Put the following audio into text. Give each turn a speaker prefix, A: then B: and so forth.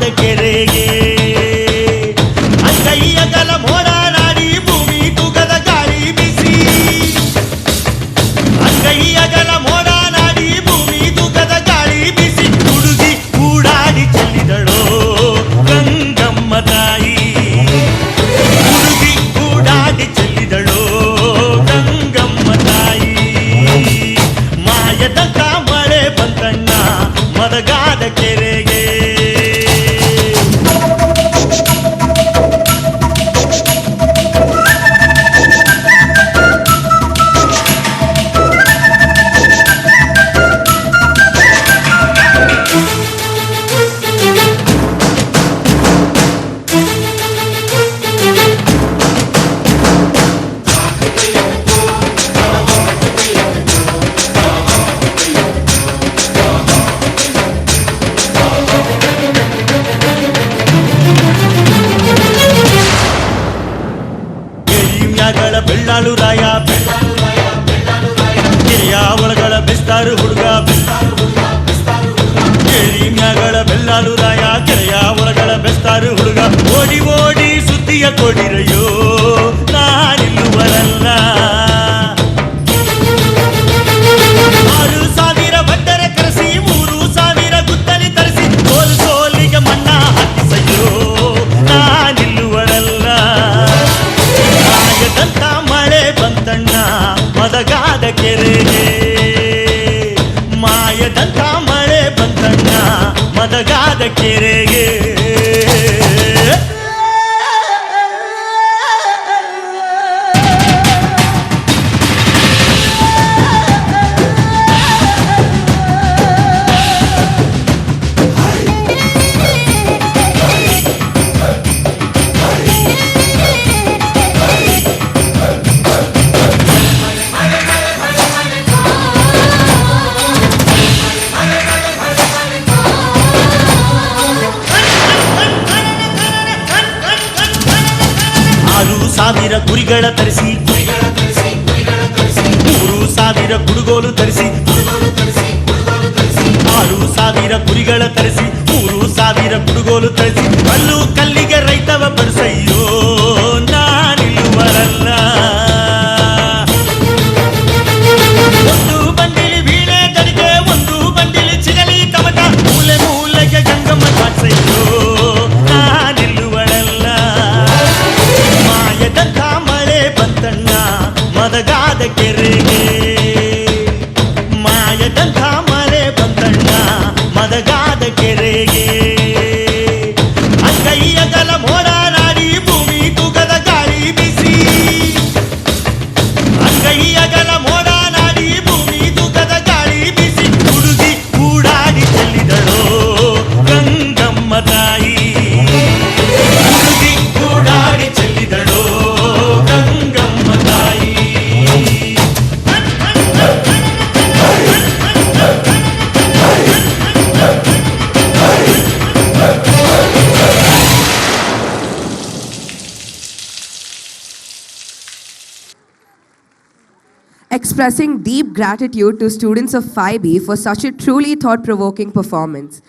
A: ಮದಗಾದ ಕೆರೆಗೆ ಅಂಗೈಯಗಲ ಮೋಡ ನಾಡಿ ಭೂಮಿ ತೂಗದ ಗಾಳಿ ಬಿಸಿ ಅಂಗೈಯಗಲ ಮೋಡ ನಾಡಿ ಭೂಮಿ ತೂಗದ ಗಾಳಿ ಬಿಸಿ ಹುಡುಗಿ ಕೂಡಾಡಿ ಚೆಲ್ಲಿದಳೋ ಗಂಗಮ್ಮ ತಾಯಿ ಹುಡುಗಿ ಕೂಡಾಡಿ ಚೆಲ್ಲಿದಳೋ ಗಂಗಮ್ಮ ತಾಯಿ ಮಾಯದ ಮಳೆ ಬಂತಣ್ಣ ಮದಗಾದ ಕೆರೆಗೆ ಬೆಳ್ಳಾಳು ರಾಯ ಕೆರೆಯ ಒಳಗಳ ಬೆಸ್ತಾರು ಹುಡುಗ ಕೇಳಿ ಮ್ಯಾಗಳ ಬೆಳ್ಳಾಳು ರಾಯ ಕೆರೆಯ ಒಳಗಳ ಬೆಸ್ತಾರು ಹುಡುಗ ಓಡಿ ಓಡಿ ಸುದ್ದಿಯ ಕೊಡಿರಯ್ಯೋ ನಾನಿಲ್ಲುವರಲ್ಲ 6,000 ಭಟ್ಟರೆ ಕರೆಸಿ 3,000 ಗುದ್ದಲಿ ತರಿಸಿ ಸೋಲು ಸೋಲಿಗೆ ಮಣ್ಣ ಹಾಕಿಸಯ್ಯೋ ನಾನಿಲ್ಲುವರಲ್ಲ ಮಾಯದಂತ ಮಳೆ ಬಂತಣ್ಣ ಮದಗಾದ ಕೆರೆಗೆ ಮಾಯದಂತ ಮಳೆ ಬಂತಣ್ಣ ಮದಗಾದ ಕೆರೆಗೆ ಸಾವಿರ ಕುರಿಗಳ ತರಿಸಿ 3,000 ಕುಡುಗೋಲು ತರಿಸಿ 6,000 ಕುರಿಗಳ ತರಿಸಿ 3,000 ಕುಡುಗೋಲು ತರಿಸಿ ಕಲ್ಲು ಕಲ್ಲಿಗೆ ರೈತವ ಬಡಿಸಯ್ಯೋ ನಾನಿಲ್ಲುವರಲ್ಲ ಒಂದು ಬಂಡಿಲಿ ವೀಣೆ ತಡಿಗೆ ಒಂದು ಬಂಡಿಲಿ ಚಿಗಲಿ ಕಮಟ ಮೂಲೆ ಮೂಲೆಗೆ ಗಂಗಮ್ಮ ಕಾಡ್ಸಯ್ಯೋ ನಾನಿಲ್ಲುವರಲ್ಲ ಮಾಯದಂತ ಮಳೆ ಬಂತಣ್ಣ ಮದಗಾದ ಕೆರೆಗೆ ಮಾಯದಂತ ಮಳೆ ಬಂತಣ್ಣ ಮದಗಾದ ಕೆರೆಗೆ ಅಂಗೈಯಗಲ ಮೋಡ ನಾಡಿ ಭೂಮಿ ತೂಗದ ಗಾಳಿ ಬಿಸಿ ಅಂಗೈಯಗಲ ಮೋಡ ನಾಡಿ ಭೂಮಿ ತೂಗದ ಗಾಳಿ ಬಿಸಿ ಹುಡುಗಿ ಕೂಡಾಡಿ ಚೆಲ್ಲಿದಳೋ ಗಂಗಮ್ಮ ತಾಯಿ ಹುಡುಗಿ ಕೂಡಾಡಿ ಚೆಲ್ಲಿದಳೋ ಗಂಗಮ್ಮ ತಾಯಿ
B: Expressing deep gratitude to students of 5B for such a truly thought-provoking performance.